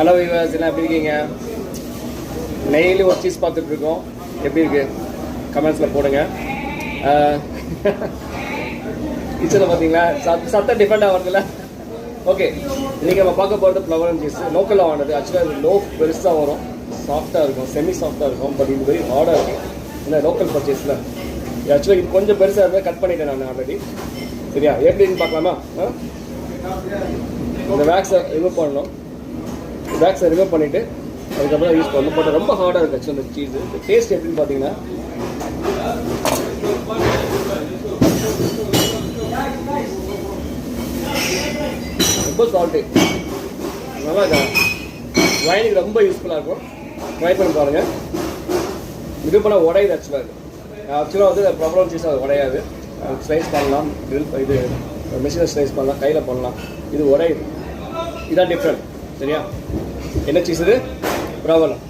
Hello viewers, எல்லாம் எப்படி இருக்கீங்க? டெய்லி ஒரு சீஸ் பார்த்துட்டு இருக்கோம். எப்படி இருக்கு கமெண்ட்ஸில் போடுங்க. கிச்சனில் பார்த்தீங்களா சத்தம் டிஃபரெண்டாக வருதுல்ல? ஓகே, இன்றைக்கி நம்ம பார்க்க போகிறது ஃப்ளவர் அண்ட் சீஸ். லோக்கலில் வாங்கினது. ஆக்சுவலாக இது லோ பெருசாக வரும், சாஃப்டாக இருக்கும், செமி சாஃப்டாக இருக்கும். பட் இது வெரி ஹார்டாக இருக்கும் இந்த லோக்கல் பர்ச்சேஸில். ஆக்சுவலாக இது கொஞ்சம் பெருசாக இருந்தால் கட் பண்ணிட்டேன் நான் ஆல்ரெடி. சரியா, எப்படின்னு பார்க்கலாமா? இந்த வேக்ஸை ரிமூவ் பண்ணணும். வேக்ஸை ரிமூவ் பண்ணிவிட்டு அதுக்கப்புறம் யூஸ் பண்ணணும். பட் ரொம்ப ஹார்டாக இருக்குது ஆக்சுவலாக இந்த சீஸு. இந்த டேஸ்ட் எப்படின்னு பார்த்தீங்கன்னா, ரொம்ப சால்ட்டு, நல்லா இருக்கா? வைனுக்கு ரொம்ப யூஸ்ஃபுல்லாக இருக்கும். ட்ரை பண்ணி பாருங்கள். இது பண்ணால் உடையுது. ஆக்சுவலாக வந்து ப்ராப்ளம் சீஸ் அது உடையாது. ஸ்லைஸ் பண்ணலாம், இது மிஷினில் ஸ்லைஸ் பண்ணலாம், கையில் பண்ணலாம். இது உடையுது. இதான் டிஃப்ரெண்ட். சரியா? என்ன சீஸ் இது? ப்ராப்ளம்.